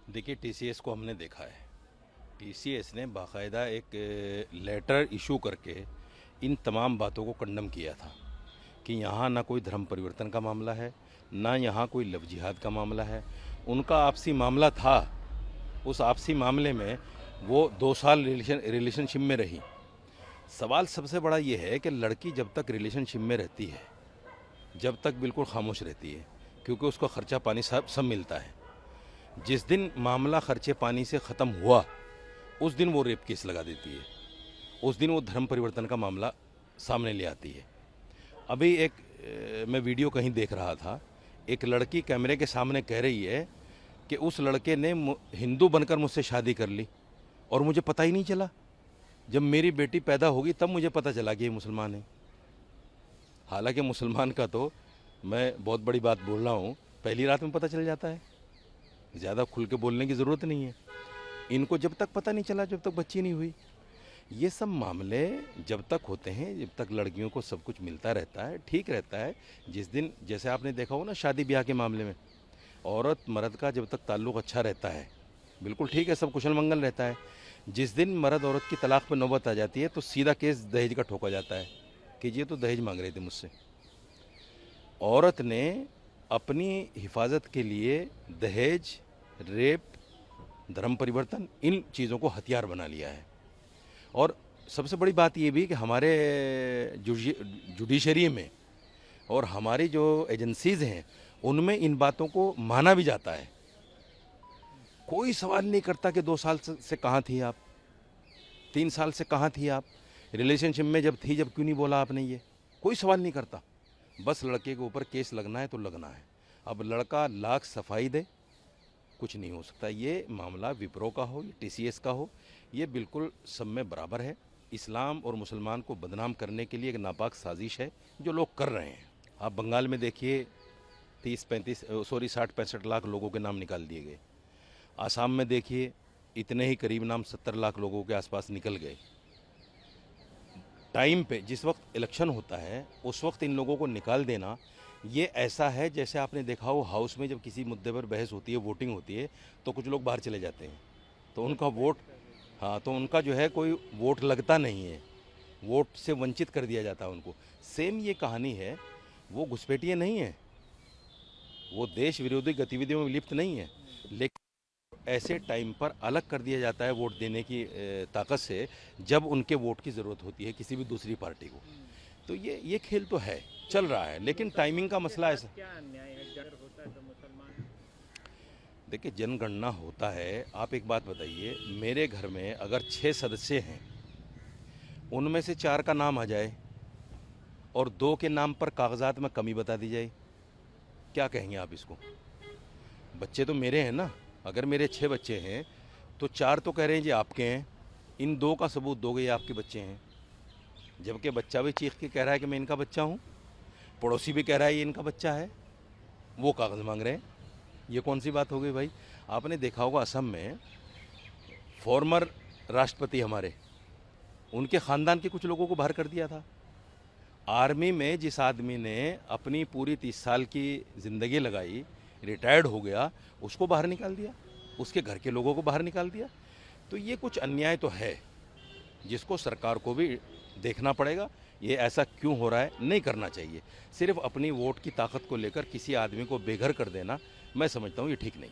देखिए, टीसीएस को हमने देखा है। टीसीएस ने बाकायदा एक लेटर इशू करके इन तमाम बातों को कंडम किया था कि यहाँ ना कोई धर्म परिवर्तन का मामला है, ना यहाँ कोई लव जिहाद का मामला है। उनका आपसी मामला था। उस आपसी मामले में वो 2 साल रिलेशनशिप में रही। सवाल सबसे बड़ा ये है कि लड़की जब तक रिलेशनशिप में रहती है, जब तक बिल्कुल खामोश रहती है, क्योंकि उसको खर्चा पानी सब मिलता है। जिस दिन मामला खर्चे पानी से ख़त्म हुआ, उस दिन वो रेप केस लगा देती है। उस दिन वो धर्म परिवर्तन का मामला सामने ले आती है। अभी मैं वीडियो कहीं देख रहा था, एक लड़की कैमरे के सामने कह रही है कि उस लड़के ने हिंदू बनकर मुझसे शादी कर ली और मुझे पता ही नहीं चला। जब मेरी बेटी पैदा होगी तब मुझे पता चला कि ये मुसलमान है। हालांकि मुसलमान का तो मैं बहुत बड़ी बात बोल रहा हूँ, पहली रात में पता चल जाता है। ज़्यादा खुल के बोलने की ज़रूरत नहीं है। इनको जब तक पता नहीं चला, जब तक बच्ची नहीं हुई। ये सब मामले जब तक होते हैं, जब तक लड़कियों को सब कुछ मिलता रहता है, ठीक रहता है। जिस दिन, जैसे आपने देखा हो ना शादी ब्याह के मामले में, औरत मर्द का जब तक ताल्लुक़ अच्छा रहता है, बिल्कुल ठीक है, सब कुशल मंगल रहता है। जिस दिन मर्द औरत की तलाक पर नौबत आ जाती है तो सीधा केस दहेज का ठोका जाता है कि ये तो दहेज मांग रहे थे मुझसे। औरत ने अपनी हिफाजत के लिए दहेज, रेप, धर्म परिवर्तन, इन चीज़ों को हथियार बना लिया है। और सबसे बड़ी बात ये भी कि हमारे जुडिशरी में और हमारी जो एजेंसीज़ हैं, उनमें इन बातों को माना भी जाता है। कोई सवाल नहीं करता कि 2 साल से कहाँ थी आप, 3 साल से कहाँ थी आप, रिलेशनशिप में जब थी, जब क्यों नहीं बोला आपने, ये कोई सवाल नहीं करता। बस लड़के के ऊपर केस लगना है तो लगना है। अब लड़का लाख सफाई दे, कुछ नहीं हो सकता। ये मामला विप्रो का हो, टीसीएस का हो, ये बिल्कुल सब में बराबर है। इस्लाम और मुसलमान को बदनाम करने के लिए एक नापाक साजिश है जो लोग कर रहे हैं। आप बंगाल में देखिए, 60-65 लाख लोगों के नाम निकाल दिए गए। आसाम में देखिए, इतने ही करीब नाम 70 लाख लोगों के आसपास निकल गए। टाइम पे, जिस वक्त इलेक्शन होता है, उस वक्त इन लोगों को निकाल देना, ये ऐसा है जैसे आपने देखा हो हाउस में जब किसी मुद्दे पर बहस होती है, वोटिंग होती है, तो कुछ लोग बाहर चले जाते हैं, तो उनका वोट, हाँ, तो उनका जो है कोई वोट लगता नहीं है, वोट से वंचित कर दिया जाता है उनको। सेम ये कहानी है। वो घुसपैठिए नहीं है, वो देश विरोधी गतिविधियों में लिप्त नहीं है, लेकिन ऐसे टाइम पर अलग कर दिया जाता है वोट देने की ताकत से, जब उनके वोट की ज़रूरत होती है किसी भी दूसरी पार्टी को। तो ये खेल तो है, चल रहा है, लेकिन टाइमिंग का मसला ऐसा। क्या अन्याय है जब होता है तो मुसलमान। देखिए, जनगणना होता है। आप एक बात बताइए, मेरे घर में अगर 6 सदस्य हैं, उनमें से 4 का नाम आ जाए और 2 के नाम पर कागजात में कमी बता दी जाए, क्या कहेंगे आप इसको? बच्चे तो मेरे हैं ना। अगर मेरे 6 बच्चे हैं तो 4 तो कह रहे हैं जी आपके हैं, इन 2 का सबूत दोगे ये आपके बच्चे हैं, जबकि बच्चा भी चीख के कह रहा है कि मैं इनका बच्चा हूँ, पड़ोसी भी कह रहा है ये इनका बच्चा है, वो कागज़ मांग रहे हैं। ये कौन सी बात हो गई भाई? आपने देखा होगा असम में फॉर्मर राष्ट्रपति हमारे, उनके ख़ानदान के कुछ लोगों को बाहर कर दिया था। आर्मी में जिस आदमी ने अपनी पूरी 30 साल की ज़िंदगी लगाई, रिटायर्ड हो गया, उसको बाहर निकाल दिया, उसके घर के लोगों को बाहर निकाल दिया। तो ये कुछ अन्याय तो है, जिसको सरकार को भी देखना पड़ेगा। ये ऐसा क्यों हो रहा है, नहीं करना चाहिए। सिर्फ अपनी वोट की ताकत को लेकर किसी आदमी को बेघर कर देना, मैं समझता हूँ ये ठीक नहीं।